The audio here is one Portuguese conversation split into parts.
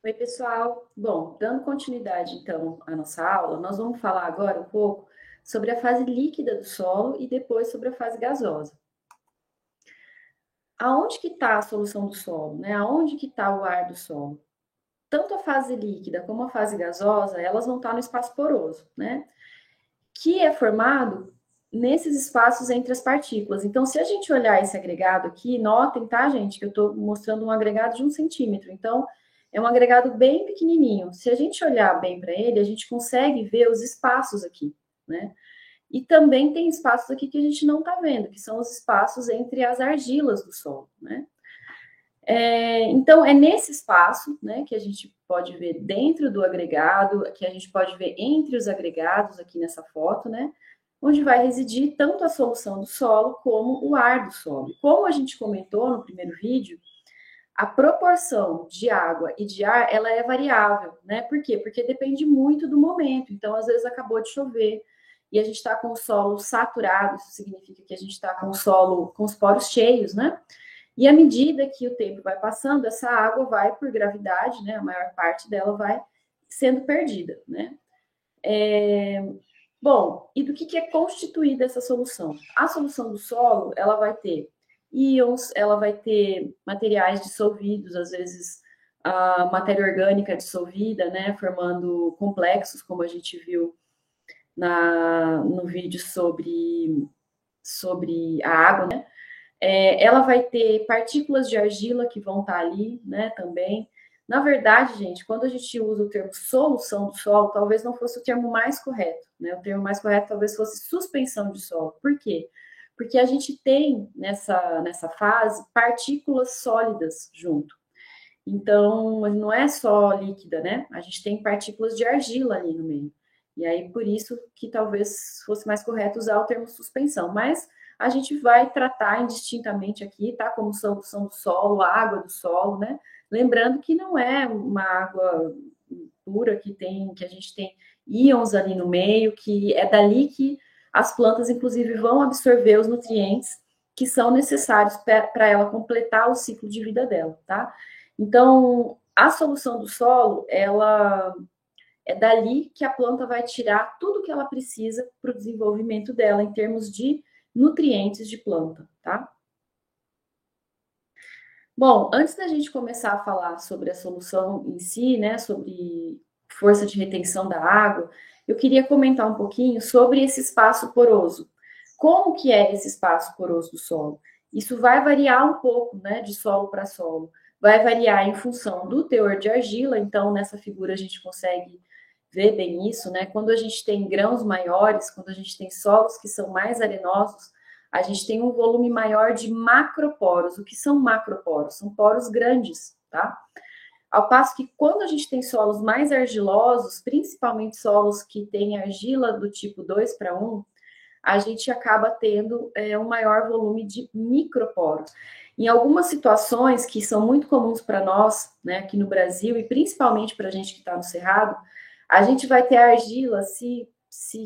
Oi, pessoal. Bom, dando continuidade então à nossa aula, nós vamos falar agora um pouco sobre a fase líquida do solo e depois sobre a fase gasosa. Aonde que está a solução do solo, né? Aonde que está o ar do solo? Tanto a fase líquida como a fase gasosa, elas vão estar no espaço poroso, né? Que é formado nesses espaços entre as partículas. Então, se a gente olhar esse agregado aqui, notem, tá, gente, que eu estou mostrando um agregado de 1 centímetro. Então, é um agregado bem pequenininho. Se a gente olhar bem para ele, a gente consegue ver os espaços aqui, né? E também tem espaços aqui que a gente não está vendo, que são os espaços entre as argilas do solo, né? Então, é nesse espaço, né, que a gente pode ver dentro do agregado, que a gente pode ver entre os agregados aqui nessa foto, né, onde vai residir tanto a solução do solo como o ar do solo. Como a gente comentou no primeiro vídeo, a proporção de água e de ar, ela é variável, né? Por quê? Porque depende muito do momento. Então, às vezes acabou de chover e a gente está com o solo saturado, isso significa que a gente está com o solo com os poros cheios, né? E à medida que o tempo vai passando, essa água vai, por gravidade, né? A maior parte dela vai sendo perdida, né? Bom, e do que é constituída essa solução? A solução do solo, ela vai ter íons, ela vai ter materiais dissolvidos, às vezes a matéria orgânica dissolvida, né, formando complexos, como a gente viu no vídeo sobre a água, né? Ela vai ter partículas de argila que vão estar ali, né, também. Na verdade, gente, quando a gente usa o termo solução do solo, talvez não fosse o termo mais correto, né? O termo mais correto talvez fosse suspensão de solo. Por quê? Porque a gente tem nessa fase partículas sólidas junto. Então, não é só líquida, né? A gente tem partículas de argila ali no meio. E aí, por isso que talvez fosse mais correto usar o termo suspensão. Mas a gente vai tratar indistintamente aqui, tá? Como solução do solo, água do solo, né? Lembrando que não é uma água pura que a gente tem íons ali no meio, que é dali que as plantas, inclusive, vão absorver os nutrientes que são necessários para ela completar o ciclo de vida dela, tá? Então, a solução do solo, ela é dali que a planta vai tirar tudo que ela precisa para o desenvolvimento dela em termos de nutrientes de planta, tá? Bom, antes da gente começar a falar sobre a solução em si, né, sobre força de retenção da água, eu queria comentar um pouquinho sobre esse espaço poroso. Como que é esse espaço poroso do solo? Isso vai variar um pouco, né, de solo para solo. Vai variar em função do teor de argila, então nessa figura a gente consegue ver bem isso, né? Quando a gente tem grãos maiores, quando a gente tem solos que são mais arenosos, a gente tem um volume maior de macroporos. O que são macroporos? São poros grandes, tá? Ao passo que quando a gente tem solos mais argilosos, principalmente solos que têm argila do tipo 2:1, a gente acaba tendo um maior volume de microporos. Em algumas situações que são muito comuns para nós, né, aqui no Brasil, e principalmente para a gente que está no Cerrado, a gente vai ter a argila se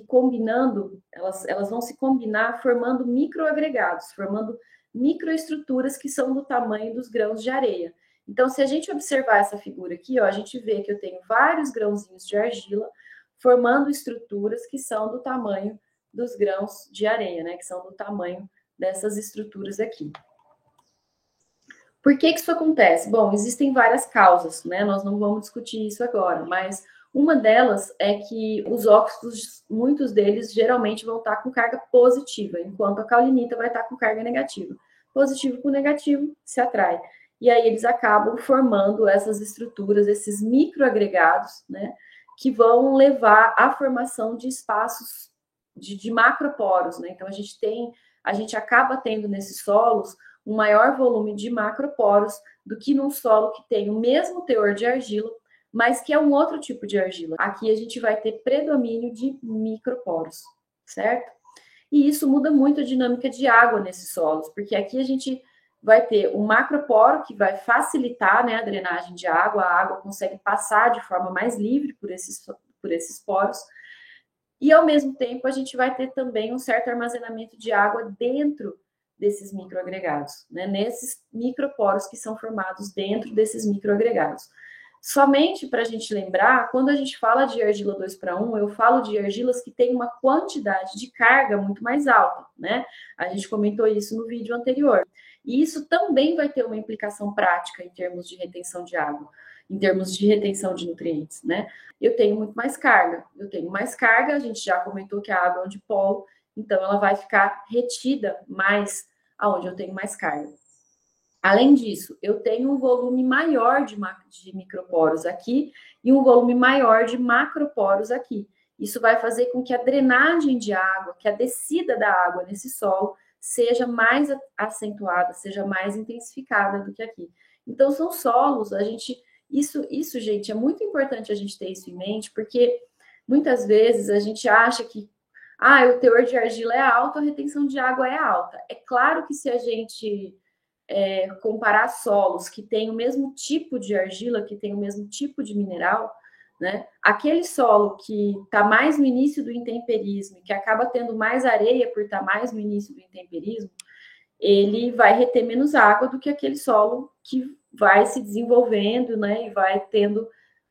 combinando, elas vão se combinar formando microagregados, formando microestruturas que são do tamanho dos grãos de areia. Então, se a gente observar essa figura aqui, ó, a gente vê que eu tenho vários grãozinhos de argila formando estruturas que são do tamanho dos grãos de areia, né, que são do tamanho dessas estruturas aqui. Por que isso acontece? Bom, existem várias causas, né? Nós não vamos discutir isso agora, mas uma delas é que os óxidos, muitos deles geralmente vão estar com carga positiva, enquanto a caulinita vai estar com carga negativa. Positivo com negativo se atrai. E aí eles acabam formando essas estruturas, esses microagregados, né? Que vão levar à formação de espaços de macroporos, né? Então a gente acaba tendo nesses solos um maior volume de macroporos do que num solo que tem o mesmo teor de argila, mas que é um outro tipo de argila. Aqui a gente vai ter predomínio de microporos, certo? E isso muda muito a dinâmica de água nesses solos, porque aqui a gente vai ter um macroporo que vai facilitar, né, a drenagem de água, a água consegue passar de forma mais livre por esses poros, e ao mesmo tempo a gente vai ter também um certo armazenamento de água dentro desses microagregados, né? Nesses microporos que são formados dentro desses microagregados. Somente para a gente lembrar, quando a gente fala de argila 2:1, eu falo de argilas que têm uma quantidade de carga muito mais alta, né? A gente comentou isso no vídeo anterior. E isso também vai ter uma implicação prática em termos de retenção de água, em termos de retenção de nutrientes, né? Eu tenho muito mais carga. Eu tenho mais carga, a gente já comentou que a água é um dipolo, então ela vai ficar retida mais aonde eu tenho mais carga. Além disso, eu tenho um volume maior de microporos aqui e um volume maior de macroporos aqui. Isso vai fazer com que a drenagem de água, que a descida da água nesse solo, seja mais acentuada, seja mais intensificada do que aqui. Então, são solos, isso, gente, é muito importante a gente ter isso em mente, porque muitas vezes a gente acha que o teor de argila é alto, a retenção de água é alta. É claro que se a gente comparar solos que têm o mesmo tipo de argila, que tem o mesmo tipo de mineral, né? Aquele solo que está mais no início do intemperismo, que acaba tendo mais areia por estar mais no início do intemperismo, ele vai reter menos água do que aquele solo que vai se desenvolvendo, né? E vai tendo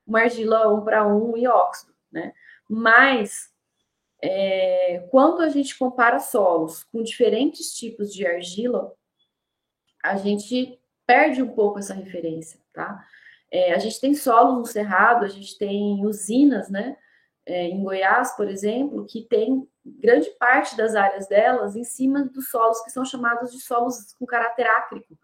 uma argila 1:1 e óxido, né? Mas quando a gente compara solos com diferentes tipos de argila, a gente perde um pouco essa referência, tá? A gente tem solos no Cerrado, a gente tem usinas, né? Em Goiás, por exemplo, que tem grande parte das áreas delas em cima dos solos que são chamados de solos com caráter ácrico. O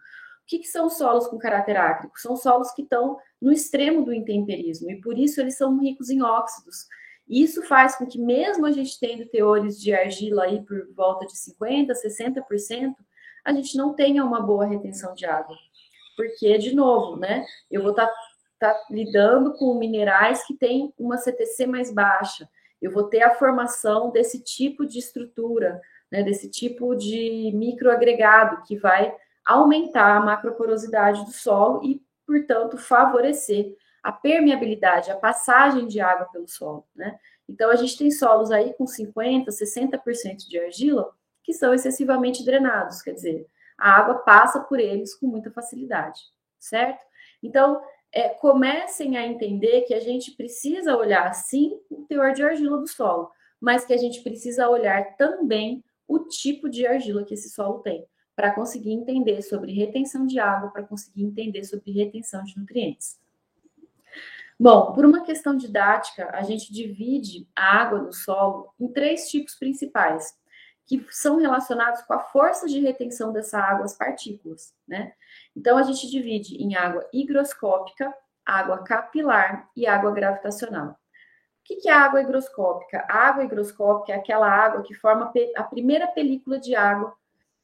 que são solos com caráter ácrico? São solos que estão no extremo do intemperismo e por isso eles são ricos em óxidos. E isso faz com que, mesmo a gente tendo teores de argila aí por volta de 50%, 60%, a gente não tenha uma boa retenção de água. Porque, de novo, né, eu vou estar lidando com minerais que têm uma CTC mais baixa, eu vou ter a formação desse tipo de estrutura, né, desse tipo de microagregado que vai aumentar a macroporosidade do solo e, portanto, favorecer a permeabilidade, a passagem de água pelo solo, né? Então, a gente tem solos aí com 50%, 60% de argila que são excessivamente drenados, quer dizer, a água passa por eles com muita facilidade, certo? Então, comecem a entender que a gente precisa olhar, sim, o teor de argila do solo, mas que a gente precisa olhar também o tipo de argila que esse solo tem, para conseguir entender sobre retenção de água, para conseguir entender sobre retenção de nutrientes. Bom, por uma questão didática, a gente divide a água do solo em 3 tipos principais, que são relacionados com a força de retenção dessa água às partículas, né? Então, a gente divide em água higroscópica, água capilar e água gravitacional. O que é a água higroscópica? A água higroscópica é aquela água que forma a primeira película de água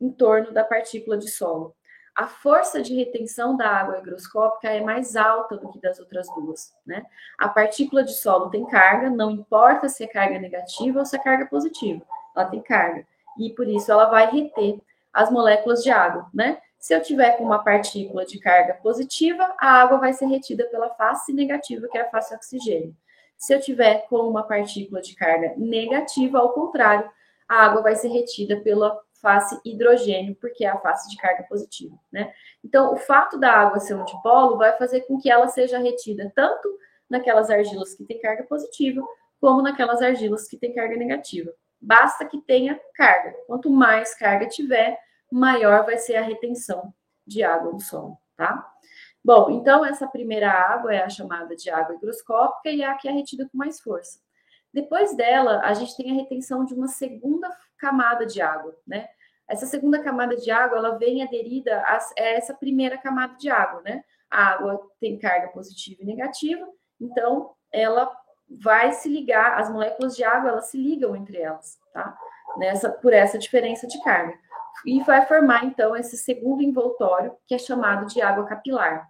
em torno da partícula de solo. A força de retenção da água higroscópica é mais alta do que das outras duas, né? A partícula de solo tem carga, não importa se é carga negativa ou se é carga positiva, ela tem carga. E por isso ela vai reter as moléculas de água, né? Se eu tiver com uma partícula de carga positiva, a água vai ser retida pela face negativa, que é a face oxigênio. Se eu tiver com uma partícula de carga negativa, ao contrário, a água vai ser retida pela face hidrogênio, porque é a face de carga positiva, né? Então, o fato da água ser um dipolo vai fazer com que ela seja retida tanto naquelas argilas que têm carga positiva, como naquelas argilas que têm carga negativa. Basta que tenha carga. Quanto mais carga tiver, maior vai ser a retenção de água no solo, tá? Bom, então essa primeira água é a chamada de água higroscópica e é a que é retida com mais força. Depois dela, a gente tem a retenção de uma segunda camada de água, né? Essa segunda camada de água, ela vem aderida a essa primeira camada de água, né? A água tem carga positiva e negativa, então ela vai se ligar, as moléculas de água, elas se ligam entre elas, tá? Por essa diferença de carga. E vai formar, então, esse segundo envoltório, que é chamado de água capilar.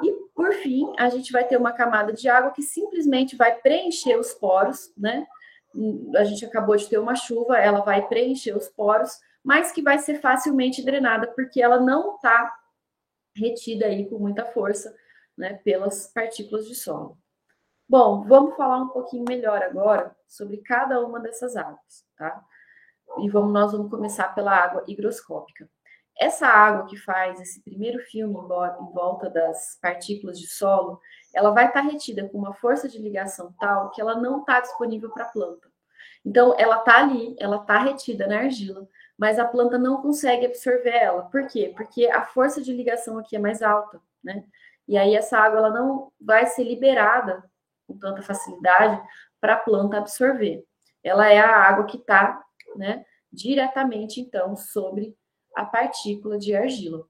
E, por fim, a gente vai ter uma camada de água que simplesmente vai preencher os poros, né? A gente acabou de ter uma chuva, ela vai preencher os poros, mas que vai ser facilmente drenada, porque ela não está retida aí com muita força, né, pelas partículas de solo. Bom, vamos falar um pouquinho melhor agora sobre cada uma dessas águas, tá? E nós vamos começar pela água higroscópica. Essa água que faz esse primeiro filme em volta das partículas de solo, ela vai estar retida com uma força de ligação tal que ela não está disponível para a planta. Então, ela está ali, ela está retida na argila, mas a planta não consegue absorver ela. Por quê? Porque a força de ligação aqui é mais alta, né? E aí essa água ela não vai ser liberada com tanta facilidade para a planta absorver. Ela é a água que está, né, diretamente, então, sobre a partícula de argila.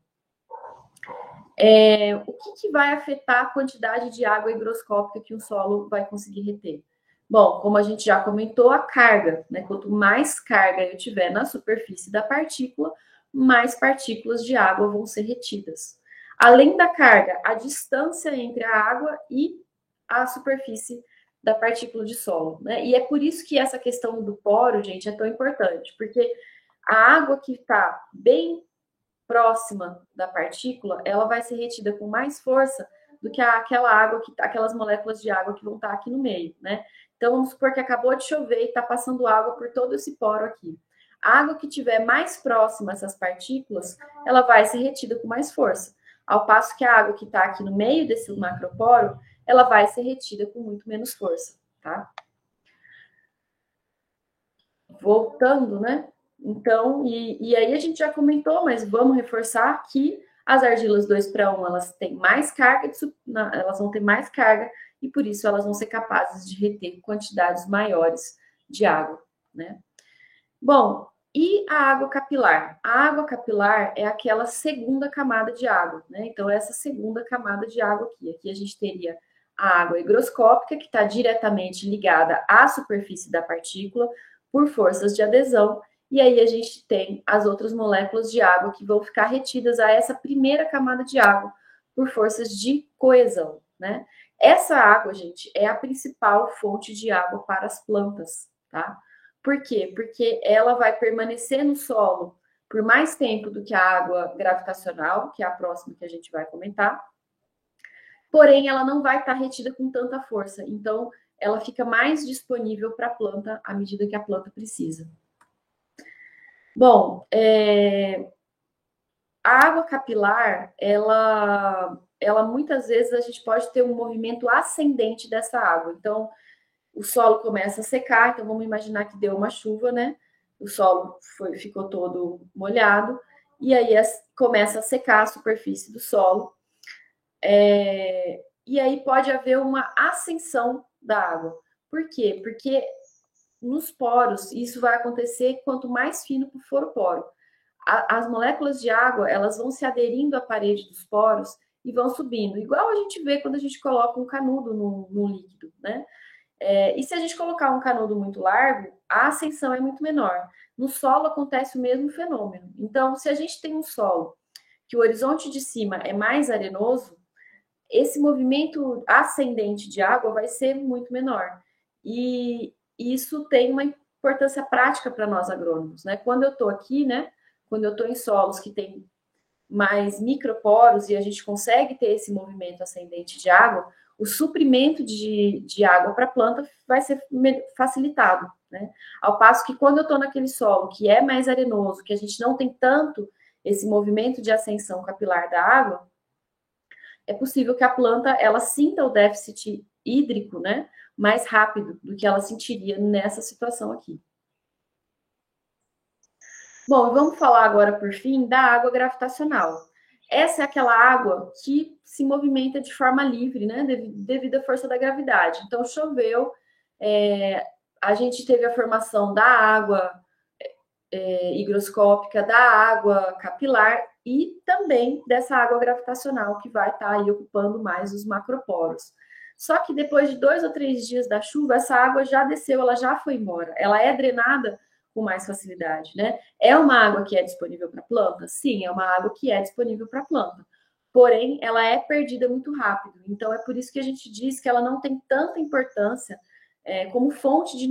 O que vai afetar a quantidade de água higroscópica que o solo vai conseguir reter? Bom, como a gente já comentou, a carga, né? Quanto mais carga eu tiver na superfície da partícula, mais partículas de água vão ser retidas. Além da carga, a distância entre a água e a superfície da partícula de solo, né? E é por isso que essa questão do poro, gente, é tão importante, porque a água que está bem próxima da partícula, ela vai ser retida com mais força do que aquela água aquelas moléculas de água que vão estar aqui no meio, né? Então vamos supor que acabou de chover e está passando água por todo esse poro aqui. A água que tiver mais próxima a essas partículas, ela vai ser retida com mais força. Ao passo que a água que está aqui no meio desse macroporo, ela vai ser retida com muito menos força, tá? Voltando, né? Então, e aí a gente já comentou, mas vamos reforçar que as argilas 2:1, elas têm mais carga, elas vão ter mais carga e por isso elas vão ser capazes de reter quantidades maiores de água, né? Bom, e a água capilar? A água capilar é aquela segunda camada de água, né? Então, essa segunda camada de água aqui a gente teria a água higroscópica, que está diretamente ligada à superfície da partícula por forças de adesão, e aí a gente tem as outras moléculas de água que vão ficar retidas a essa primeira camada de água por forças de coesão, né? Essa água, gente, é a principal fonte de água para as plantas, tá? Por quê? Porque ela vai permanecer no solo por mais tempo do que a água gravitacional, que é a próxima que a gente vai comentar, porém ela não vai estar retida com tanta força. Então, ela fica mais disponível para a planta à medida que a planta precisa. Bom, a água capilar, ela muitas vezes a gente pode ter um movimento ascendente dessa água. Então, o solo começa a secar, então vamos imaginar que deu uma chuva, né? O solo ficou todo molhado, e aí começa a secar a superfície do solo. E aí pode haver uma ascensão da água. Por quê? Porque nos poros, isso vai acontecer quanto mais fino for o poro. As moléculas de água, elas vão se aderindo à parede dos poros e vão subindo, igual a gente vê quando a gente coloca um canudo no líquido, né? E se a gente colocar um canudo muito largo, a ascensão é muito menor. No solo acontece o mesmo fenômeno. Então, se a gente tem um solo que o horizonte de cima é mais arenoso, esse movimento ascendente de água vai ser muito menor. E isso tem uma importância prática para nós agrônomos, né? Quando eu estou aqui, né? Quando eu estou em solos que tem mais microporos e a gente consegue ter esse movimento ascendente de água, o suprimento de água para a planta vai ser facilitado, né? Ao passo que quando eu estou naquele solo que é mais arenoso, que a gente não tem tanto esse movimento de ascensão capilar da água, é possível que a planta ela sinta o déficit hídrico, né, mais rápido do que ela sentiria nessa situação aqui. Bom, vamos falar agora, por fim, da água gravitacional. Essa é aquela água que se movimenta de forma livre, né, devido à força da gravidade. Então, choveu, a gente teve a formação da água higroscópica, da água capilar e também dessa água gravitacional que vai estar aí ocupando mais os macroporos. Só que depois de 2 ou 3 dias da chuva, essa água já desceu, ela já foi embora. Ela é drenada com mais facilidade, né? É uma água que é disponível para a planta? Sim, é uma água que é disponível para a planta. Porém, ela é perdida muito rápido. Então, é por isso que a gente diz que ela não tem tanta importância como fonte de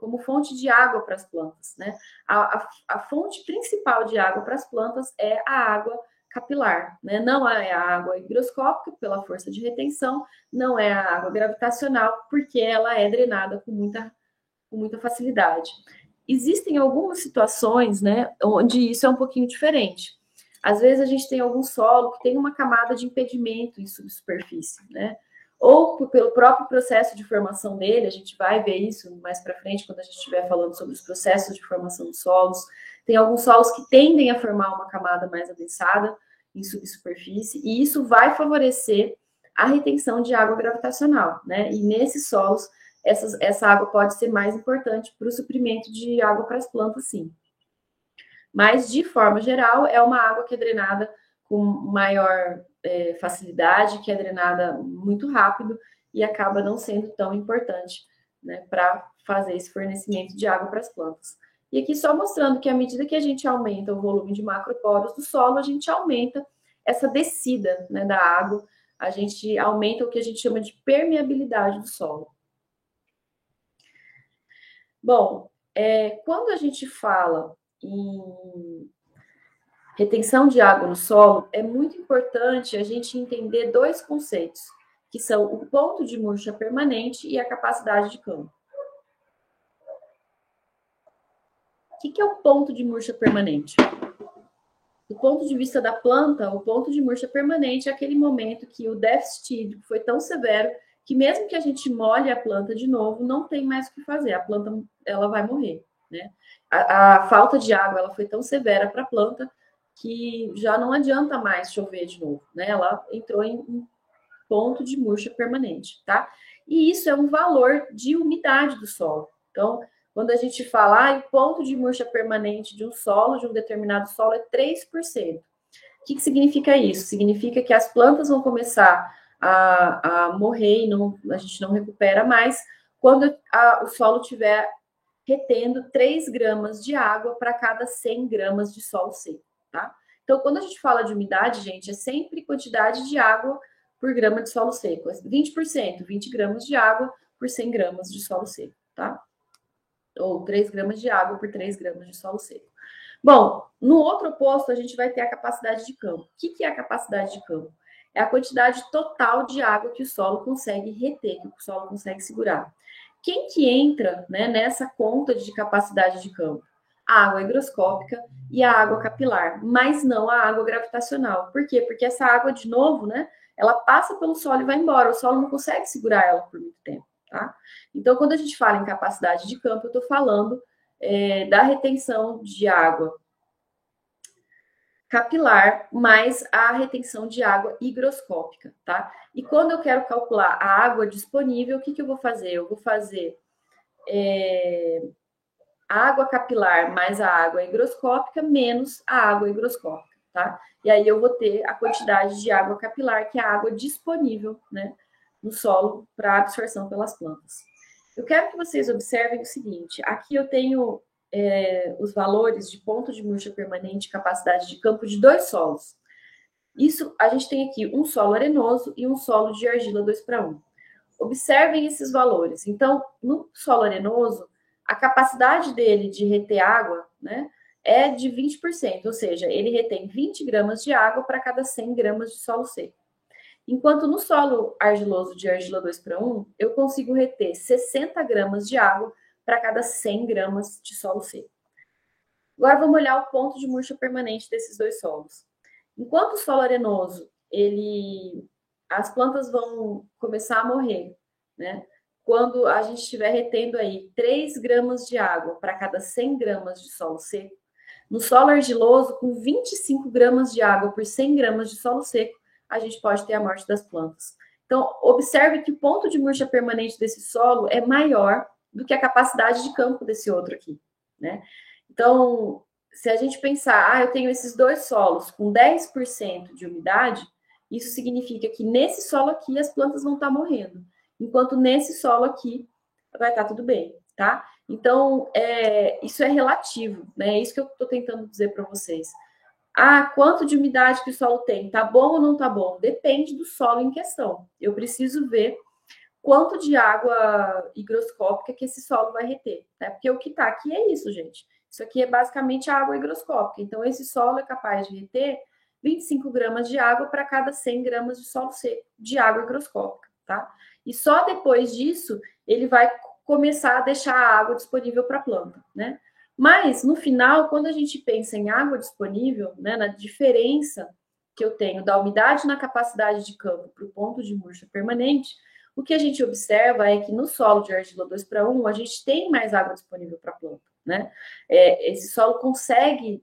como fonte de água para as plantas, né? A fonte principal de água para as plantas é a água capilar, né? Não é a água higroscópica pela força de retenção, não é a água gravitacional porque ela é drenada com muita facilidade. existem algumas situações, né, onde isso é um pouquinho diferente. Às vezes a gente tem algum solo que tem uma camada de impedimento em subsuperfície, né? Ou pelo próprio processo de formação dele, a gente vai ver isso mais para frente, quando a gente estiver falando sobre os processos de formação dos solos. Tem alguns solos que tendem a formar uma camada mais adensada em subsuperfície, e isso vai favorecer a retenção de água gravitacional, né? E nesses solos, essa água pode ser mais importante para o suprimento de água para as plantas, sim. Mas, de forma geral, é uma água que é drenada com maior facilidade, que é drenada muito rápido e acaba não sendo tão importante, né, para fazer esse fornecimento de água para as plantas. E aqui só mostrando que à medida que a gente aumenta o volume de macroporos do solo, a gente aumenta essa descida, né, da água, a gente aumenta o que a gente chama de permeabilidade do solo. Bom, quando a gente fala em retenção de água no solo, é muito importante a gente entender dois conceitos, que são o ponto de murcha permanente e a capacidade de campo. O que é o ponto de murcha permanente? Do ponto de vista da planta, o ponto de murcha permanente é aquele momento que o déficit hídrico foi tão severo que mesmo que a gente molhe a planta de novo, não tem mais o que fazer, a planta ela vai morrer, né? A falta de água ela foi tão severa para a planta que já não adianta mais chover de novo, né? Ela entrou em ponto de murcha permanente, tá? E isso é um valor de umidade do solo. Então, quando a gente fala, o ponto de murcha permanente de um solo, de um determinado solo, é 3%. O que significa isso? Significa que as plantas vão começar a morrer e a gente não recupera mais quando o solo tiver retendo 3 gramas de água para cada 100 gramas de solo seco, tá? Então, quando a gente fala de umidade, gente, é sempre quantidade de água por grama de solo seco. 20%, 20 gramas de água por 100 gramas de solo seco, tá? Ou 3 gramas de água por 3 gramas de solo seco. Bom, no outro oposto, a gente vai ter a capacidade de campo. O que é a capacidade de campo? É a quantidade total de água que o solo consegue reter, que o solo consegue segurar. Quem que entra, né, nessa conta de capacidade de campo? A água higroscópica e a água capilar, mas não a água gravitacional. Por quê? Porque essa água, de novo, né, ela passa pelo solo e vai embora. O solo não consegue segurar ela por muito tempo, tá? Então, quando a gente fala em capacidade de campo, eu estou falando da retenção de água capilar mais a retenção de água higroscópica, tá? E quando eu quero calcular a água disponível, o que eu vou fazer? Eu vou fazer a água capilar mais a água higroscópica menos a água higroscópica, tá? E aí eu vou ter a quantidade de água capilar, que é a água disponível, né, no solo para absorção pelas plantas. Eu quero que vocês observem o seguinte: aqui eu tenho os valores de ponto de murcha permanente, capacidade de campo de 2 solos. Isso, a gente tem aqui um solo arenoso e um solo de argila 2:1. Observem esses valores. Então, no solo arenoso, a capacidade dele de reter água, né, é de 20%, ou seja, ele retém 20 gramas de água para cada 100 gramas de solo seco. Enquanto no solo argiloso de argila 2:1, eu consigo reter 60 gramas de água para cada 100 gramas de solo seco. Agora vamos olhar o ponto de murcha permanente desses dois solos. Enquanto o solo arenoso, as plantas vão começar a morrer, né? Quando a gente estiver retendo aí 3 gramas de água para cada 100 gramas de solo seco, no solo argiloso, com 25 gramas de água por 100 gramas de solo seco, a gente pode ter a morte das plantas. Então, observe que o ponto de murcha permanente desse solo é maior do que a capacidade de campo desse outro aqui, né? Então, se a gente pensar, eu tenho esses dois solos com 10% de umidade, isso significa que nesse solo aqui as plantas vão estar morrendo, enquanto nesse solo aqui vai estar tudo bem, tá? Então, isso é relativo, né? É isso que eu estou tentando dizer para vocês. Quanto de umidade que o solo tem? Tá bom ou não tá bom? Depende do solo em questão. Eu preciso ver quanto de água higroscópica que esse solo vai reter, né? Porque o que tá aqui é isso, gente. Isso aqui é basicamente a água higroscópica. Então, esse solo é capaz de reter 25 gramas de água para cada 100 gramas de solo seco de água higroscópica, tá? E só depois disso, ele vai começar a deixar a água disponível para a planta, né? Mas, no final, quando a gente pensa em água disponível, né, na diferença que eu tenho da umidade na capacidade de campo para o ponto de murcha permanente, o que a gente observa é que no solo de argila 2:1, a gente tem mais água disponível para a planta, né? Esse solo consegue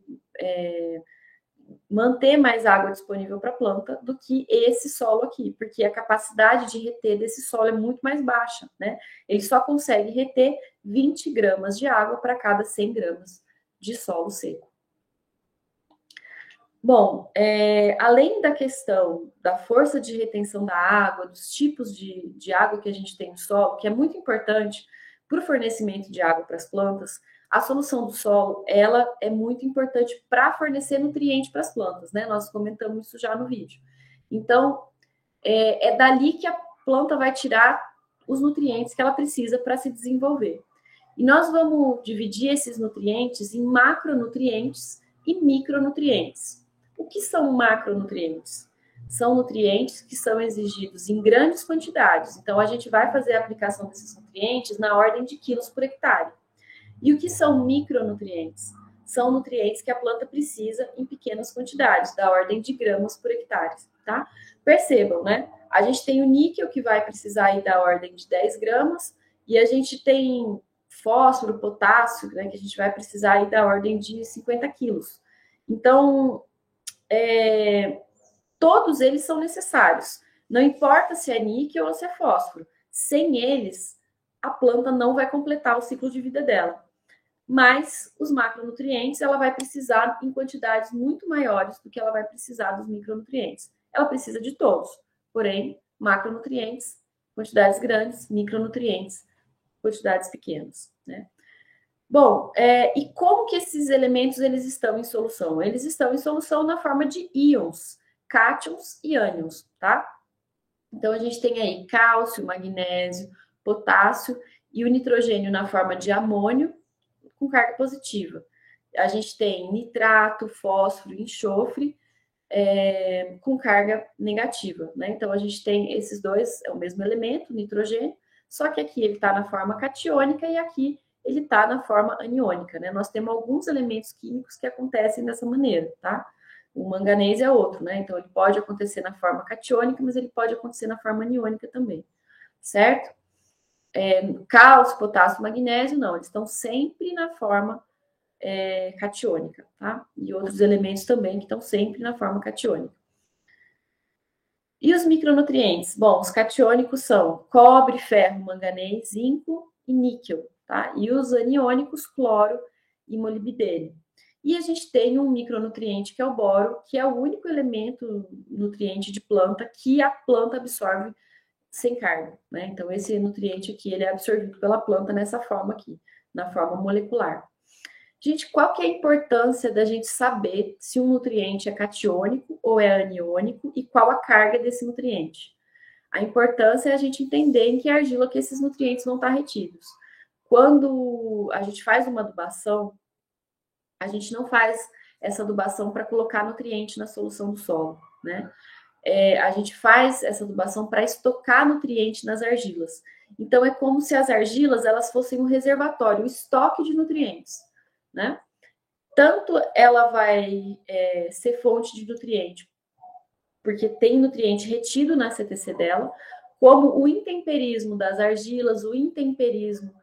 manter mais água disponível para a planta do que esse solo aqui, porque a capacidade de reter desse solo é muito mais baixa, né? Ele só consegue reter 20 gramas de água para cada 100 gramas de solo seco. Bom, além da questão da força de retenção da água, dos tipos de água que a gente tem no solo, que é muito importante para o fornecimento de água para as plantas, a solução do solo, ela é muito importante para fornecer nutriente para as plantas, né? Nós comentamos isso já no vídeo. Então, é dali que a planta vai tirar os nutrientes que ela precisa para se desenvolver. E nós vamos dividir esses nutrientes em macronutrientes e micronutrientes. O que são macronutrientes? São nutrientes que são exigidos em grandes quantidades. Então, a gente vai fazer a aplicação desses nutrientes na ordem de quilos por hectare. E o que são micronutrientes? São nutrientes que a planta precisa em pequenas quantidades, da ordem de gramas por hectare, tá? Percebam, né? A gente tem o níquel, que vai precisar aí da ordem de 10 gramas, e a gente tem fósforo, potássio, né, que a gente vai precisar aí da ordem de 50 quilos. Então, todos eles são necessários. Não importa se é níquel ou se é fósforo. Sem eles, a planta não vai completar o ciclo de vida dela. Mas os macronutrientes ela vai precisar em quantidades muito maiores do que ela vai precisar dos micronutrientes. Ela precisa de todos, porém, macronutrientes, quantidades grandes, micronutrientes, quantidades pequenas, né? Bom, e como que esses elementos eles estão em solução? Eles estão em solução na forma de íons, cátions e ânions, tá? Então, a gente tem aí cálcio, magnésio, potássio e o nitrogênio na forma de amônio com carga positiva. A gente tem nitrato, fósforo, enxofre com carga negativa, né? Então, a gente tem esses dois, é o mesmo elemento, nitrogênio, só que aqui ele está na forma catiônica e aqui ele está na forma aniônica, né? Nós temos alguns elementos químicos que acontecem dessa maneira, tá? O manganês é outro, né? Então, ele pode acontecer na forma catiônica, mas ele pode acontecer na forma aniônica também, certo? Cálcio, potássio, magnésio, não, eles estão sempre na forma catiônica, tá? E outros elementos também que estão sempre na forma catiônica. E os micronutrientes? Bom, os catiônicos são cobre, ferro, manganês, zinco e níquel, tá? E os aniônicos, cloro e molibdênio. E a gente tem um micronutriente que é o boro, que é o único elemento nutriente de planta que a planta absorve sem carga, né? Então, esse nutriente aqui, ele é absorvido pela planta nessa forma aqui, na forma molecular. Gente, qual que é a importância da gente saber se um nutriente é catiônico ou é aniônico e qual a carga desse nutriente? A importância é a gente entender em que argila que esses nutrientes vão estar retidos. Quando a gente faz uma adubação, a gente não faz essa adubação para colocar nutriente na solução do solo, né? A gente faz essa adubação para estocar nutriente nas argilas. Então, é como se as argilas elas fossem um reservatório, um estoque de nutrientes, né? Tanto ela vai ser fonte de nutriente, porque tem nutriente retido na CTC dela, como o intemperismo das argilas, o intemperismo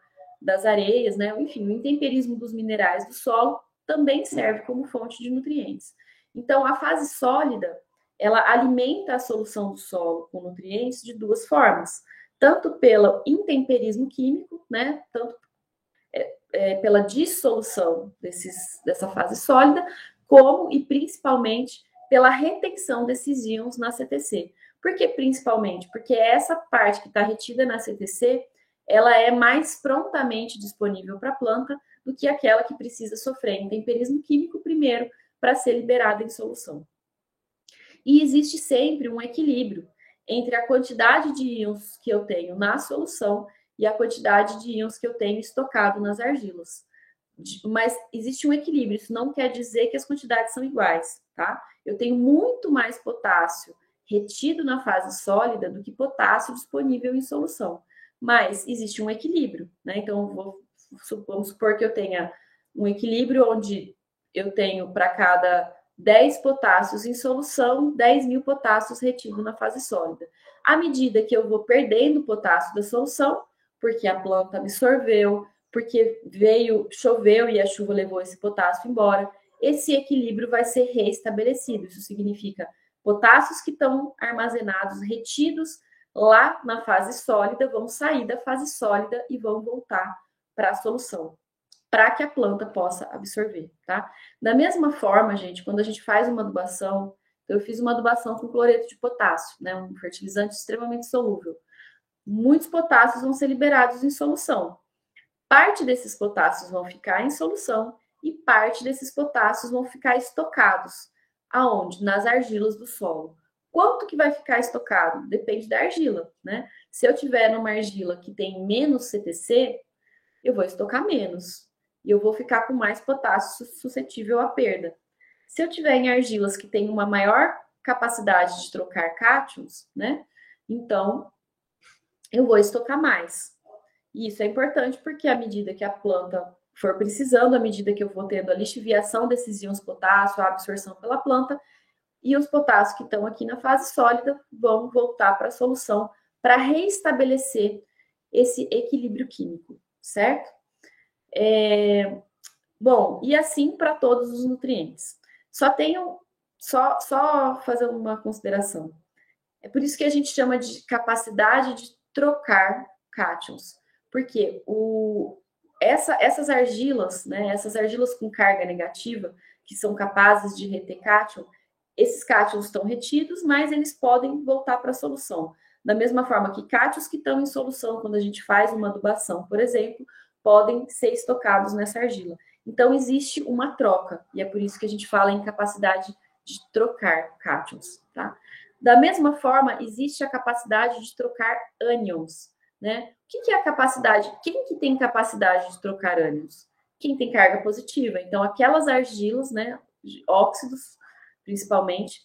das areias, né? Enfim, o intemperismo dos minerais do solo também serve como fonte de nutrientes. Então, a fase sólida, ela alimenta a solução do solo com nutrientes de duas formas, tanto pelo intemperismo químico, né? Tanto pela dissolução dessa fase sólida, como e principalmente pela retenção desses íons na CTC. Por que principalmente? Porque essa parte que está retida na CTC, ela é mais prontamente disponível para a planta do que aquela que precisa sofrer intemperismo químico primeiro para ser liberada em solução. E existe sempre um equilíbrio entre a quantidade de íons que eu tenho na solução e a quantidade de íons que eu tenho estocado nas argilas. Mas existe um equilíbrio, isso não quer dizer que as quantidades são iguais, tá? Eu tenho muito mais potássio retido na fase sólida do que potássio disponível em solução. Mas existe um equilíbrio, né? Então, vamos supor que eu tenha um equilíbrio onde eu tenho para cada 10 potássios em solução, 10.000 potássios retidos na fase sólida. À medida que eu vou perdendo potássio da solução, porque a planta absorveu, porque choveu e a chuva levou esse potássio embora, esse equilíbrio vai ser reestabelecido. Isso significa potássios que estão armazenados, retidos lá na fase sólida, vão sair da fase sólida e vão voltar para a solução, para que a planta possa absorver, tá? Da mesma forma, gente, quando a gente faz uma adubação, eu fiz uma adubação com cloreto de potássio, né, um fertilizante extremamente solúvel. Muitos potássios vão ser liberados em solução. Parte desses potássios vão ficar em solução e parte desses potássios vão ficar estocados. Aonde? Nas argilas do solo. Quanto que vai ficar estocado? Depende da argila, né? Se eu tiver numa argila que tem menos CTC, eu vou estocar menos. E eu vou ficar com mais potássio suscetível à perda. Se eu tiver em argilas que têm uma maior capacidade de trocar cátions, né? Então, eu vou estocar mais. E isso é importante porque à medida que a planta for precisando, à medida que eu vou tendo a lixiviação desses íons potássio, a absorção pela planta, e os potássios que estão aqui na fase sólida vão voltar para a solução para reestabelecer esse equilíbrio químico, certo? Bom, e assim para todos os nutrientes. Só fazer uma consideração. É por isso que a gente chama de capacidade de trocar cátions. Porque essas argilas, né, essas argilas com carga negativa, que são capazes de reter cátion, esses cátions estão retidos, mas eles podem voltar para a solução. Da mesma forma que cátions que estão em solução, quando a gente faz uma adubação, por exemplo, podem ser estocados nessa argila. Então, existe uma troca, e é por isso que a gente fala em capacidade de trocar cátions, tá? Da mesma forma, existe a capacidade de trocar ânions, né? O que é a capacidade? Quem que tem capacidade de trocar ânions? Quem tem carga positiva. Então, aquelas argilas, né, óxidos, principalmente,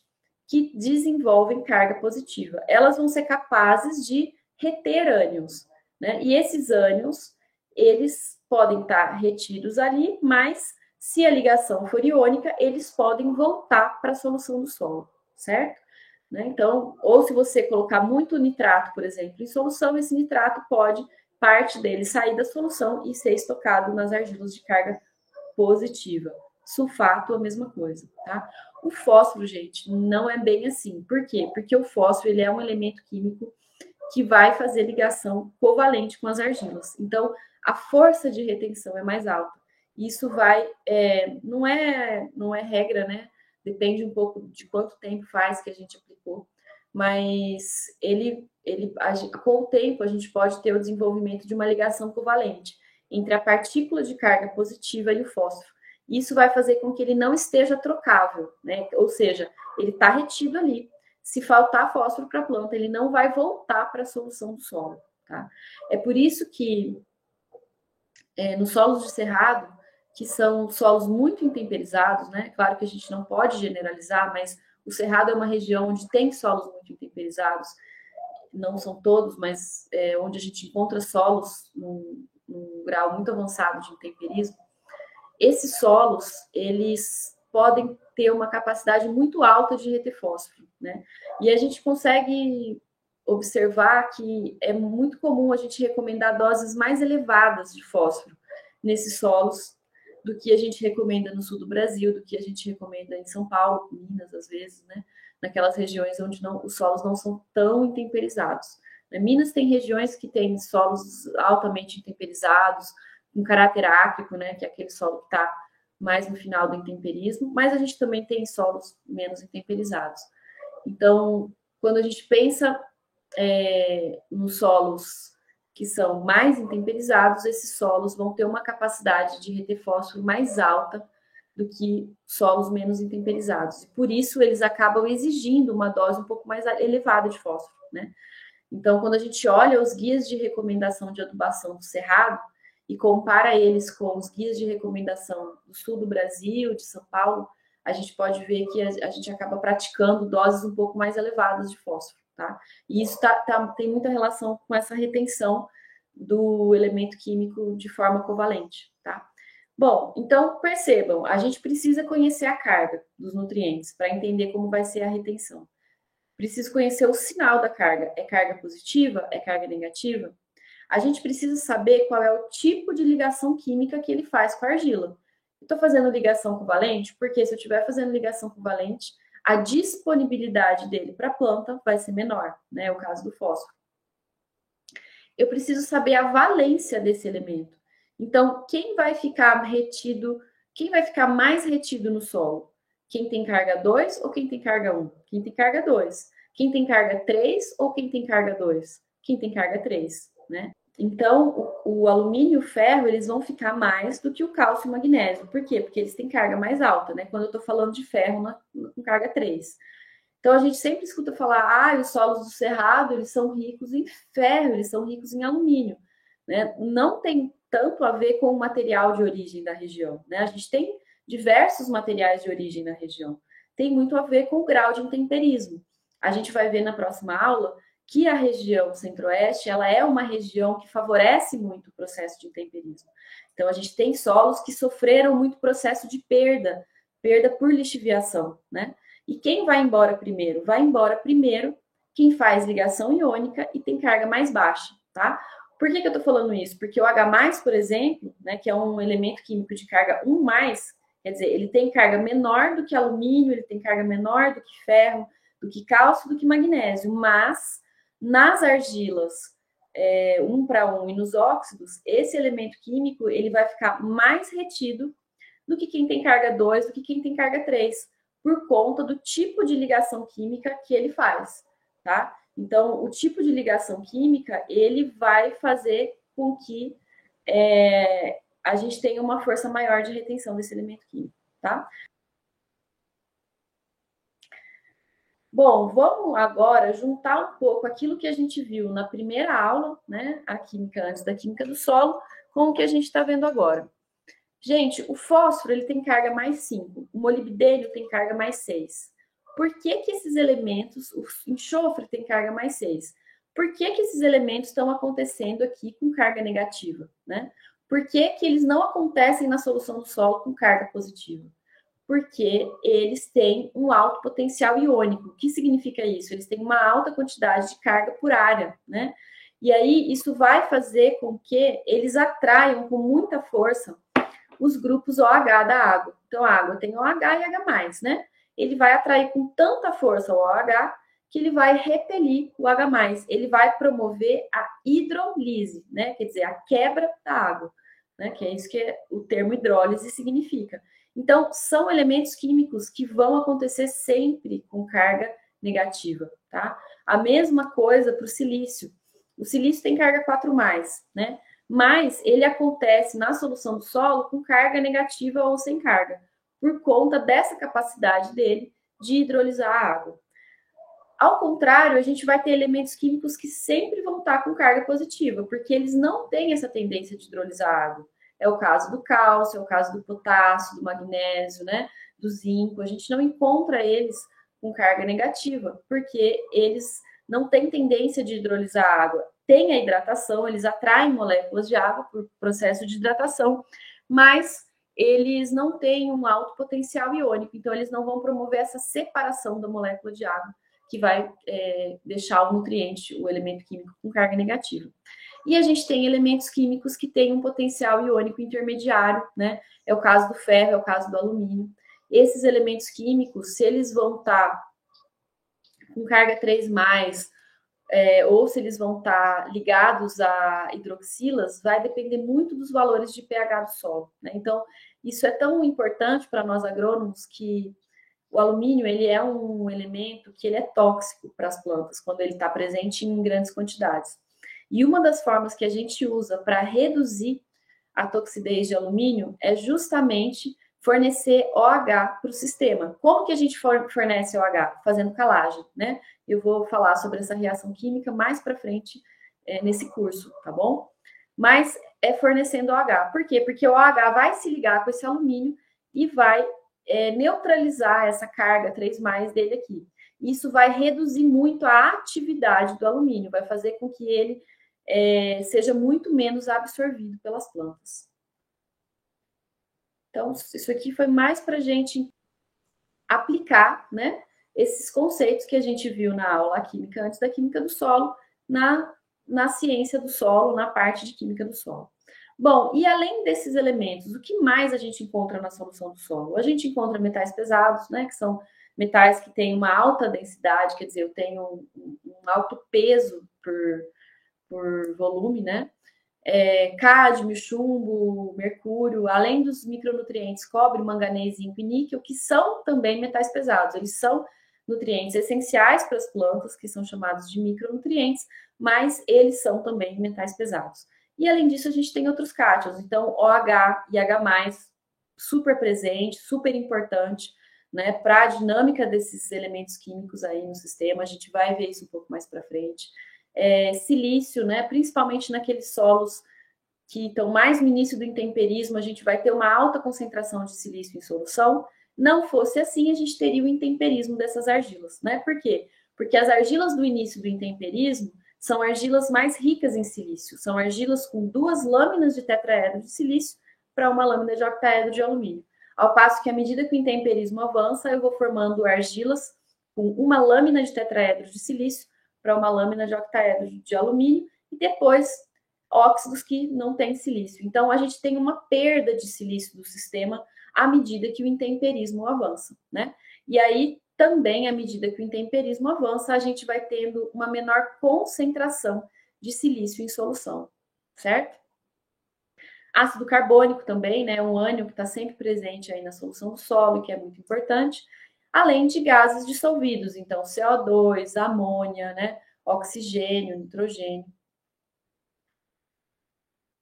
que desenvolvem carga positiva. Elas vão ser capazes de reter ânions, né? E esses ânions, eles podem estar retidos ali, mas se a ligação for iônica, eles podem voltar para a solução do solo, certo? Né? Então, ou se você colocar muito nitrato, por exemplo, em solução, esse nitrato pode, parte dele, sair da solução e ser estocado nas argilas de carga positiva. Sulfato, a mesma coisa, tá? O fósforo, gente, não é bem assim. Por quê? Porque o fósforo, ele é um elemento químico que vai fazer ligação covalente com as argilas. Então, a força de retenção é mais alta. Isso vai, não é regra, né? Depende um pouco de quanto tempo faz que a gente aplicou, mas com o tempo a gente pode ter o desenvolvimento de uma ligação covalente entre a partícula de carga positiva e o fósforo. Isso vai fazer com que ele não esteja trocável, né? Ou seja, ele está retido ali. Se faltar fósforo para a planta, ele não vai voltar para a solução do solo, tá? É por isso que nos solos de cerrado, que são solos muito intemperizados, né? Claro que a gente não pode generalizar, mas o cerrado é uma região onde tem solos muito intemperizados, não são todos, mas onde a gente encontra solos num grau muito avançado de intemperismo. Esses solos, eles podem ter uma capacidade muito alta de reter fósforo, né? E a gente consegue observar que é muito comum a gente recomendar doses mais elevadas de fósforo nesses solos do que a gente recomenda no sul do Brasil, do que a gente recomenda em São Paulo, Minas, às vezes, né? Naquelas regiões onde os solos não são tão intemperizados. Minas tem regiões que têm solos altamente intemperizados, com caráter ácrico, né? Que é aquele solo que está mais no final do intemperismo, mas a gente também tem solos menos intemperizados. Então, quando a gente pensa nos solos que são mais intemperizados, esses solos vão ter uma capacidade de reter fósforo mais alta do que solos menos intemperizados. E por isso eles acabam exigindo uma dose um pouco mais elevada de fósforo, né? Então, quando a gente olha os guias de recomendação de adubação do cerrado e compara eles com os guias de recomendação do sul do Brasil, de São Paulo, a gente pode ver que a gente acaba praticando doses um pouco mais elevadas de fósforo, tá? E isso tem muita relação com essa retenção do elemento químico de forma covalente, tá? Bom, então percebam, a gente precisa conhecer a carga dos nutrientes para entender como vai ser a retenção. Preciso conhecer o sinal da carga. É carga positiva? É carga negativa? A gente precisa saber qual é o tipo de ligação química que ele faz com a argila. Estou fazendo ligação covalente porque se eu estiver fazendo ligação covalente, a disponibilidade dele para a planta vai ser menor, né? É o caso do fósforo. Eu preciso saber a valência desse elemento. Então, quem vai ficar retido, quem vai ficar mais retido no solo? Quem tem carga 2 ou quem tem carga 1? Quem tem carga 2. Quem tem carga 3 ou quem tem carga 2? Quem tem carga 3, né? Então, o alumínio e o ferro, eles vão ficar mais do que o cálcio e o magnésio. Por quê? Porque eles têm carga mais alta, né? Quando eu estou falando de ferro com carga 3. Então, a gente sempre escuta falar, os solos do Cerrado, eles são ricos em ferro, eles são ricos em alumínio, né? Não tem tanto a ver com o material de origem da região, né? A gente tem diversos materiais de origem na região. Tem muito a ver com o grau de intemperismo. A gente vai ver na próxima aula que a região centro-oeste, ela é uma região que favorece muito o processo de intemperismo. Então, a gente tem solos que sofreram muito processo de perda por lixiviação, né? E quem vai embora primeiro? Vai embora primeiro quem faz ligação iônica e tem carga mais baixa, tá? Por que eu tô falando isso? Porque o H+, por exemplo, né, que é um elemento químico de carga 1+, quer dizer, ele tem carga menor do que alumínio, ele tem carga menor do que ferro, do que cálcio, do que magnésio, mas nas argilas 1:1 e nos óxidos, esse elemento químico ele vai ficar mais retido do que quem tem carga 2, do que quem tem carga 3, por conta do tipo de ligação química que ele faz, tá? Então, o tipo de ligação química, ele vai fazer com que a gente tenha uma força maior de retenção desse elemento químico, tá? Bom, vamos agora juntar um pouco aquilo que a gente viu na primeira aula, né, a química antes da química do solo, com o que a gente está vendo agora. Gente, o fósforo ele tem carga mais 5, o molibdênio tem carga mais 6. Por que que esses elementos, o enxofre tem carga mais 6? Por que que esses elementos estão acontecendo aqui com carga negativa, né? Por que que eles não acontecem na solução do solo com carga positiva? Porque eles têm um alto potencial iônico. O que significa isso? Eles têm uma alta quantidade de carga por área, né? E aí isso vai fazer com que eles atraiam com muita força os grupos OH da água. Então, a água tem OH e H+, né? Ele vai atrair com tanta força o OH que ele vai repelir o H+. Ele vai promover a hidrolise, né? Quer dizer, a quebra da água, né? Que é isso que o termo hidrólise significa. Então, são elementos químicos que vão acontecer sempre com carga negativa, tá? A mesma coisa para o silício. O silício tem carga 4+, né? Mas ele acontece na solução do solo com carga negativa ou sem carga, por conta dessa capacidade dele de hidrolisar a água. Ao contrário, a gente vai ter elementos químicos que sempre vão estar com carga positiva, porque eles não têm essa tendência de hidrolisar a água. É o caso do cálcio, é o caso do potássio, do magnésio, né? Do zinco. A gente não encontra eles com carga negativa, porque eles não têm tendência de hidrolisar a água. Tem a hidratação, eles atraem moléculas de água por processo de hidratação, mas eles não têm um alto potencial iônico, então eles não vão promover essa separação da molécula de água que vai deixar o nutriente, o elemento químico, com carga negativa. E a gente tem elementos químicos que têm um potencial iônico intermediário, né? É o caso do ferro, é o caso do alumínio. Esses elementos químicos, se eles vão estar com carga 3+, ou se eles vão estar ligados a hidroxilas, vai depender muito dos valores de pH do solo, né? Então, isso é tão importante para nós agrônomos que o alumínio ele é um elemento que ele é tóxico para as plantas quando ele está presente em grandes quantidades. E uma das formas que a gente usa para reduzir a toxidez de alumínio é justamente fornecer OH para o sistema. Como que a gente fornece OH? Fazendo calagem, né? Eu vou falar sobre essa reação química mais para frente nesse curso, tá bom? Mas é fornecendo OH. Por quê? Porque o OH vai se ligar com esse alumínio e vai neutralizar essa carga 3+ dele aqui. Isso vai reduzir muito a atividade do alumínio, vai fazer com que ele seja muito menos absorvido pelas plantas. Então, isso aqui foi mais para a gente aplicar, né, esses conceitos que a gente viu na aula química antes da química do solo, na ciência do solo, na parte de química do solo. Bom, e além desses elementos, o que mais a gente encontra na solução do solo? A gente encontra metais pesados, né, que são metais que têm uma alta densidade, quer dizer, eu tenho um alto peso por volume, né? Cádmio, chumbo, mercúrio, além dos micronutrientes cobre, manganês, zinco e níquel, que são também metais pesados. Eles são nutrientes essenciais para as plantas, que são chamados de micronutrientes, mas eles são também metais pesados. E além disso, a gente tem outros cátions, então OH e H+, super presente, super importante, né, para a dinâmica desses elementos químicos aí no sistema. A gente vai ver isso um pouco mais para frente. Silício, né, principalmente naqueles solos que estão mais no início do intemperismo, a gente vai ter uma alta concentração de silício em solução. Não fosse assim, a gente teria o intemperismo dessas argilas, né? Por quê? Porque as argilas do início do intemperismo são argilas mais ricas em silício, são argilas com 2 lâminas de tetraedro de silício para uma lâmina de octaedro de alumínio. Ao passo que, à medida que o intemperismo avança, eu vou formando argilas com uma lâmina de tetraedro de silício para uma lâmina de octaedro de alumínio, e depois óxidos que não têm silício. Então, a gente tem uma perda de silício do sistema à medida que o intemperismo avança, né? E aí, também, à medida que o intemperismo avança, a gente vai tendo uma menor concentração de silício em solução, certo? Ácido carbônico também, né? Um ânion que está sempre presente aí na solução do solo, que é muito importante, além de gases dissolvidos, então CO2, amônia, né? Oxigênio, nitrogênio.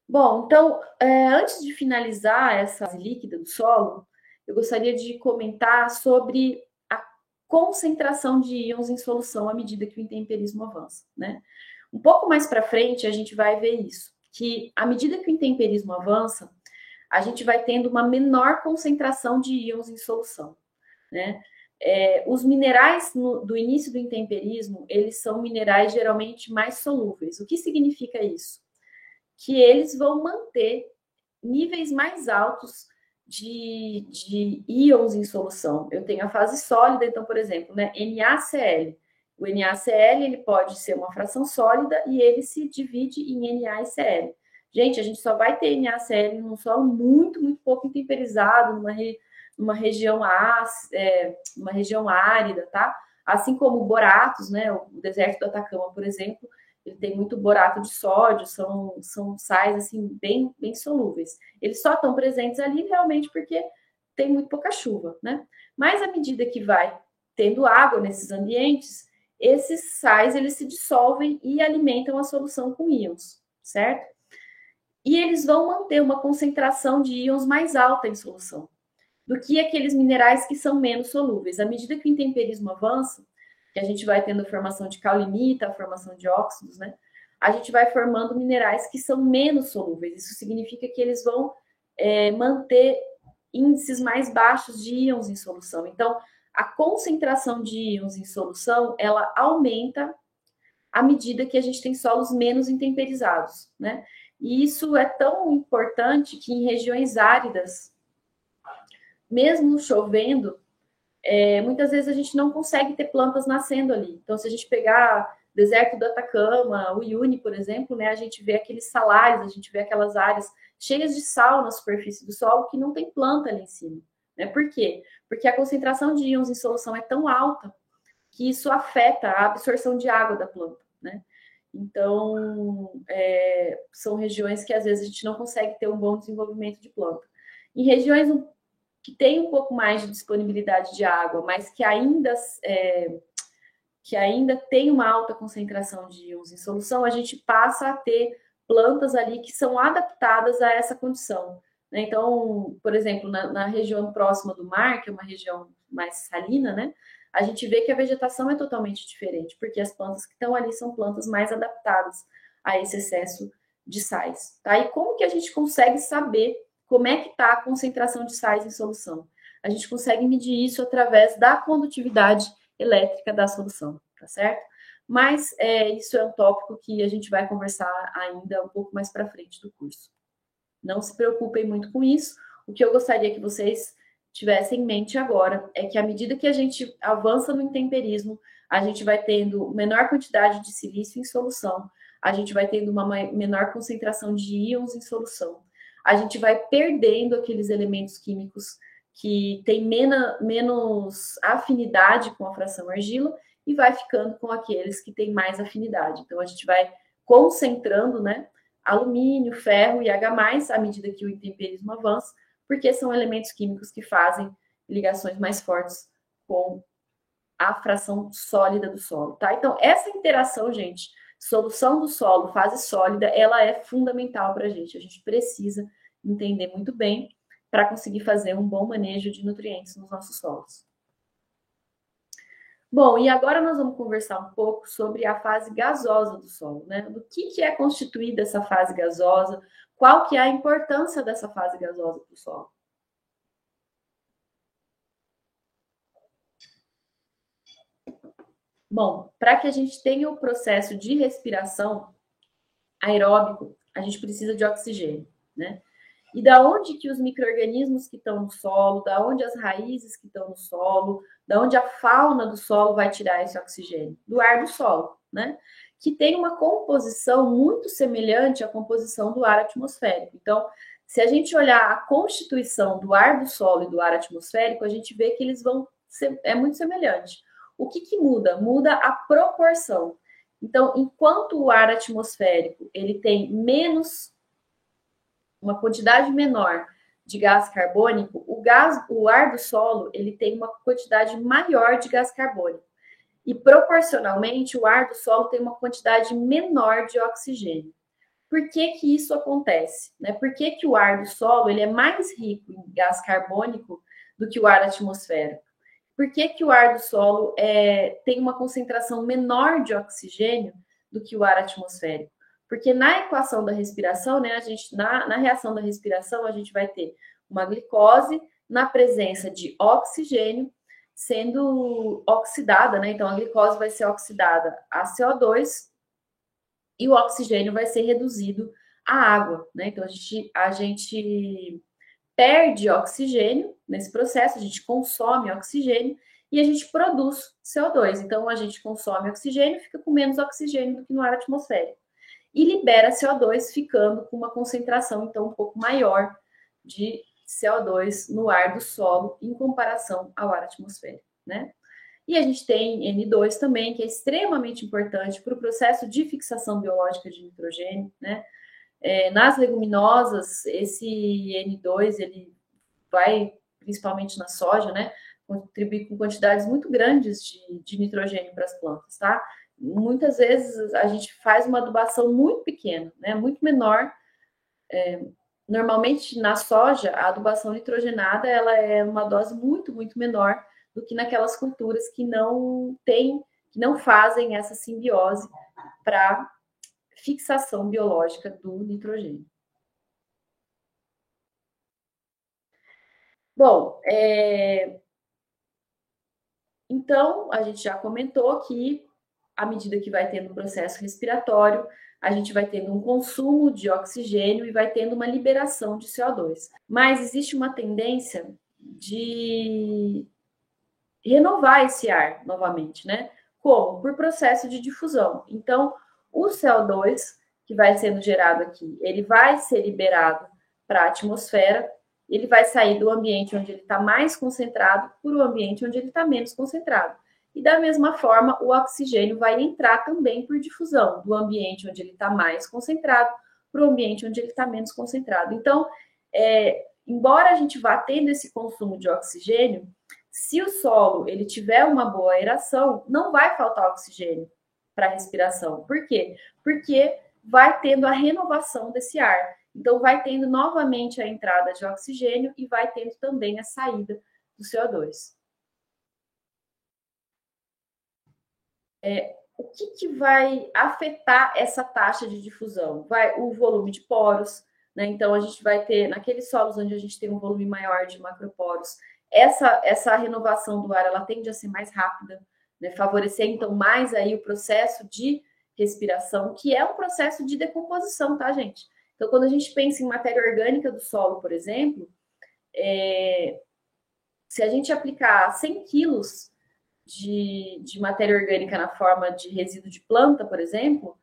Bom, então, antes de finalizar essa fase líquida do solo, eu gostaria de comentar sobre a concentração de íons em solução à medida que o intemperismo avança, né? Um pouco mais para frente, a gente vai ver isso, que à medida que o intemperismo avança, a gente vai tendo uma menor concentração de íons em solução, né? Os minerais do início do intemperismo, eles são minerais geralmente mais solúveis. O que significa isso? Que eles vão manter níveis mais altos de íons em solução. Eu tenho a fase sólida, então, por exemplo, né, NaCl. O NaCl ele pode ser uma fração sólida e ele se divide em Na e Cl. Gente, a gente só vai ter NaCl num solo muito, muito pouco intemperizado, numa região uma região árida, tá? Assim como boratos, né? O deserto do Atacama, por exemplo, ele tem muito borato de sódio, são sais assim bem solúveis. Eles só estão presentes ali realmente porque tem muito pouca chuva, né? Mas à medida que vai tendo água nesses ambientes, esses sais eles se dissolvem e alimentam a solução com íons, certo? E eles vão manter uma concentração de íons mais alta em solução do que aqueles minerais que são menos solúveis. À medida que o intemperismo avança, que a gente vai tendo a formação de caulinita, a formação de óxidos, né? A gente vai formando minerais que são menos solúveis. Isso significa que eles vão manter índices mais baixos de íons em solução. Então, a concentração de íons em solução, ela aumenta à medida que a gente tem solos menos intemperizados, né? E isso é tão importante que em regiões áridas, mesmo chovendo, muitas vezes a gente não consegue ter plantas nascendo ali. Então, se a gente pegar deserto do Atacama, o Uyuni, por exemplo, né, a gente vê aqueles salares, a gente vê aquelas áreas cheias de sal na superfície do solo que não tem planta ali em cima. Né? Por quê? Porque a concentração de íons em solução é tão alta que isso afeta a absorção de água da planta. Né? Então, são regiões que às vezes a gente não consegue ter um bom desenvolvimento de planta. Em regiões que tem um pouco mais de disponibilidade de água, mas que ainda tem uma alta concentração de íons em solução, a gente passa a ter plantas ali que são adaptadas a essa condição. Né? Então, por exemplo, na região próxima do mar, que é uma região mais salina, né? A gente vê que a vegetação é totalmente diferente, porque as plantas que estão ali são plantas mais adaptadas a esse excesso de sais. Tá? E como que a gente consegue saber como é que está a concentração de sais em solução? A gente consegue medir isso através da condutividade elétrica da solução, tá certo? Mas isso é um tópico que a gente vai conversar ainda um pouco mais para frente do curso. Não se preocupem muito com isso. o que eu gostaria que vocês tivessem em mente agora é que à medida que a gente avança no intemperismo, a gente vai tendo menor quantidade de silício em solução, a gente vai tendo uma menor concentração de íons em solução, a gente vai perdendo aqueles elementos químicos que têm menos afinidade com a fração argila e vai ficando com aqueles que têm mais afinidade. Então, a gente vai concentrando, né, alumínio, ferro e H+, à medida que o intemperismo avança, porque são elementos químicos que fazem ligações mais fortes com a fração sólida do solo, tá? Então, essa interação, gente, solução do solo, fase sólida, ela é fundamental para a gente precisa entender muito bem para conseguir fazer um bom manejo de nutrientes nos nossos solos. Bom, e agora nós vamos conversar um pouco sobre a fase gasosa do solo, né? Do que é constituída essa fase gasosa, qual que é a importância dessa fase gasosa para o solo. Bom, para que a gente tenha o processo de respiração aeróbico, a gente precisa de oxigênio, né? E da onde que os micro-organismos que estão no solo, da onde as raízes que estão no solo, da onde a fauna do solo vai tirar esse oxigênio? Do ar do solo, né? Que tem uma composição muito semelhante à composição do ar atmosférico. Então, se a gente olhar a constituição do ar do solo e do ar atmosférico, a gente vê que eles vão ser, é muito semelhante. O que muda? Muda a proporção. Então, enquanto o ar atmosférico ele tem uma quantidade menor de gás carbônico, o ar do solo ele tem uma quantidade maior de gás carbônico. E proporcionalmente, o ar do solo tem uma quantidade menor de oxigênio. Por que isso acontece? Né? Por que o ar do solo ele é mais rico em gás carbônico do que o ar atmosférico? Por que o ar do solo tem uma concentração menor de oxigênio do que o ar atmosférico? Porque na equação da respiração, né, na reação da respiração, a gente vai ter uma glicose na presença de oxigênio sendo oxidada, né? Então, a glicose vai ser oxidada a CO2 e o oxigênio vai ser reduzido à água, né? Então, a gente perde oxigênio nesse processo, a gente consome oxigênio e a gente produz CO2. Então, a gente consome oxigênio e fica com menos oxigênio do que no ar atmosférico. E libera CO2, ficando com uma concentração, então, um pouco maior de CO2 no ar do solo em comparação ao ar atmosférico, né? E a gente tem N2 também, que é extremamente importante para o processo de fixação biológica de nitrogênio, né? Nas leguminosas, esse N2, ele vai, principalmente na soja, né, contribuir com quantidades muito grandes de nitrogênio para as plantas, tá? Muitas vezes a gente faz uma adubação muito pequena, né, muito menor. Normalmente na soja, a adubação nitrogenada, ela é uma dose muito menor do que naquelas culturas que não fazem essa simbiose para fixação biológica do nitrogênio. Bom, então a gente já comentou que à medida que vai tendo um processo respiratório, a gente vai tendo um consumo de oxigênio e vai tendo uma liberação de CO2. Mas existe uma tendência de renovar esse ar novamente, né? Como? Por processo de difusão. Então, o CO2 que vai sendo gerado aqui, ele vai ser liberado para a atmosfera, ele vai sair do ambiente onde ele está mais concentrado para o ambiente onde ele está menos concentrado. E da mesma forma, o oxigênio vai entrar também por difusão, do ambiente onde ele está mais concentrado para o ambiente onde ele está menos concentrado. Então, embora a gente vá tendo esse consumo de oxigênio, se o solo ele tiver uma boa aeração, não vai faltar oxigênio para a respiração. Por quê? Porque vai tendo a renovação desse ar. Então, vai tendo novamente a entrada de oxigênio e vai tendo também a saída do CO2. O que vai afetar essa taxa de difusão? Vai o volume de poros, né? Então, a gente vai ter, naqueles solos onde a gente tem um volume maior de macroporos, essa renovação do ar, ela tende a ser mais rápida, né? Favorecer, então, mais aí o processo de respiração, que é um processo de decomposição, tá, gente? Então, quando a gente pensa em matéria orgânica do solo, por exemplo, se a gente aplicar 100 quilos de matéria orgânica na forma de resíduo de planta, por exemplo,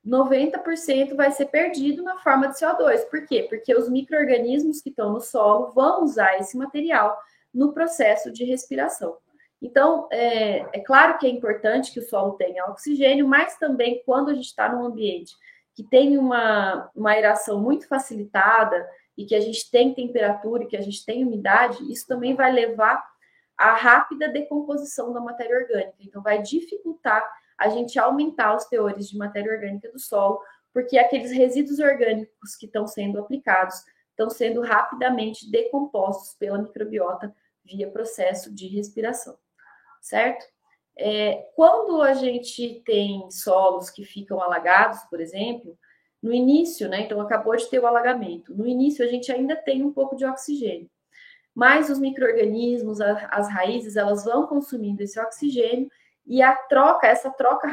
90% vai ser perdido na forma de CO2. Por quê? Porque os micro-organismos que estão no solo vão usar esse material no processo de respiração. Então, é claro que é importante que o solo tenha oxigênio, mas também quando a gente está num ambiente que tem uma aeração muito facilitada e que a gente tem temperatura e que a gente tem umidade, isso também vai levar à rápida decomposição da matéria orgânica. Então, vai dificultar a gente aumentar os teores de matéria orgânica do solo, porque aqueles resíduos orgânicos que estão sendo aplicados estão sendo rapidamente decompostos pela microbiota via processo de respiração, certo? Quando a gente tem solos que ficam alagados, por exemplo, no início, né? Então, acabou de ter o alagamento. No início, a gente ainda tem um pouco de oxigênio, mas os micro-organismos, as raízes, elas vão consumindo esse oxigênio e essa troca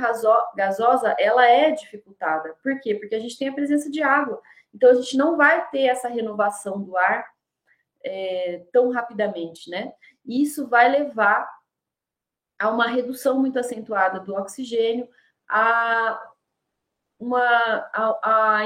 gasosa, ela é dificultada. Por quê? Porque a gente tem a presença de água. Então, a gente não vai ter essa renovação do ar tão rapidamente, né? E isso vai levar a uma redução muito acentuada do oxigênio, a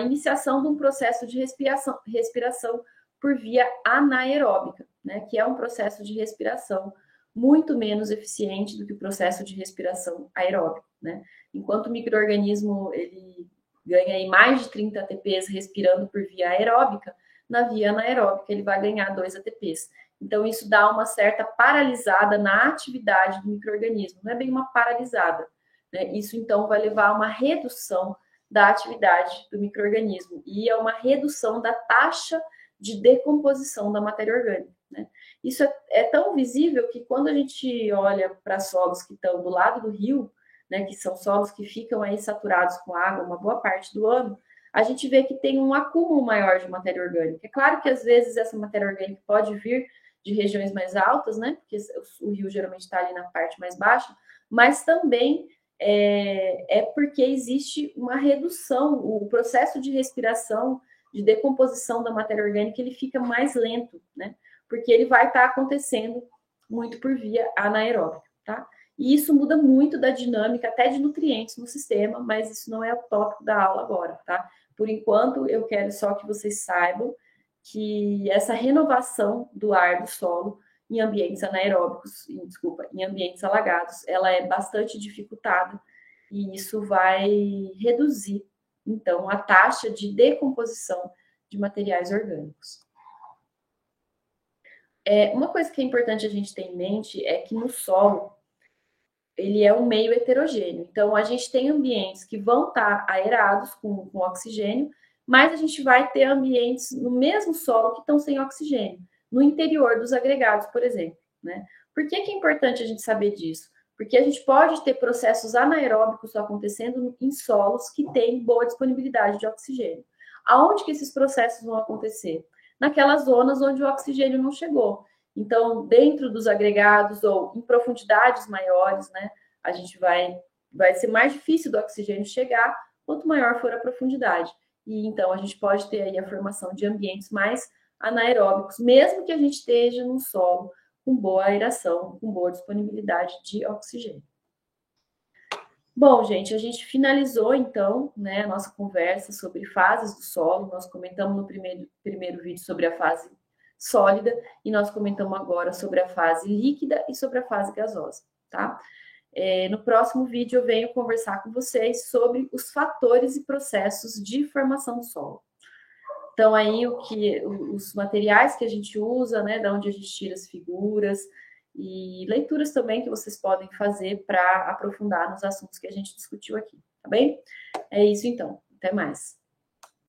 iniciação de um processo de respiração por via anaeróbica, né? Que é um processo de respiração muito menos eficiente do que o processo de respiração aeróbica, né? Enquanto o micro-organismo ele ganha aí mais de 30 ATPs respirando por via aeróbica, na via anaeróbica ele vai ganhar 2 ATPs. Então, isso dá uma certa paralisada na atividade do micro-organismo, não é bem uma paralisada, né? Isso, então, vai levar a uma redução da atividade do micro-organismo e a uma redução da taxa de decomposição da matéria orgânica, né? Isso é tão visível que quando a gente olha para solos que estão do lado do rio, né, que são solos que ficam aí saturados com água uma boa parte do ano, a gente vê que tem um acúmulo maior de matéria orgânica. É claro que às vezes essa matéria orgânica pode vir de regiões mais altas, né, porque o rio geralmente está ali na parte mais baixa, mas também porque existe uma redução, o processo de respiração, de decomposição da matéria orgânica, ele fica mais lento, né? Porque ele vai estar acontecendo muito por via anaeróbica, tá? E isso muda muito da dinâmica até de nutrientes no sistema, mas isso não é o tópico da aula agora, tá? Por enquanto, eu quero só que vocês saibam que essa renovação do ar do solo em ambientes anaeróbicos, em ambientes alagados, ela é bastante dificultada e isso vai reduzir, então, a taxa de decomposição de materiais orgânicos. Uma coisa que é importante a gente ter em mente é que no solo, ele é um meio heterogêneo. Então, a gente tem ambientes que vão estar aerados com oxigênio, mas a gente vai ter ambientes no mesmo solo que estão sem oxigênio, no interior dos agregados, por exemplo, né? Por que é importante a gente saber disso? Porque a gente pode ter processos anaeróbicos acontecendo em solos que têm boa disponibilidade de oxigênio. Aonde que esses processos vão acontecer? Naquelas zonas onde o oxigênio não chegou. Então, dentro dos agregados ou em profundidades maiores, né, a gente vai ser mais difícil do oxigênio chegar quanto maior for a profundidade. E então a gente pode ter aí a formação de ambientes mais anaeróbicos, mesmo que a gente esteja num solo com boa aeração, com boa disponibilidade de oxigênio. Bom, gente, a gente finalizou, então, né, a nossa conversa sobre fases do solo. Nós comentamos no primeiro vídeo sobre a fase sólida e nós comentamos agora sobre a fase líquida e sobre a fase gasosa, tá? No próximo vídeo eu venho conversar com vocês sobre os fatores e processos de formação do solo. Então, aí os materiais que a gente usa, né, da onde a gente tira as figuras e leituras também que vocês podem fazer para aprofundar nos assuntos que a gente discutiu aqui, tá bem? É isso então, até mais.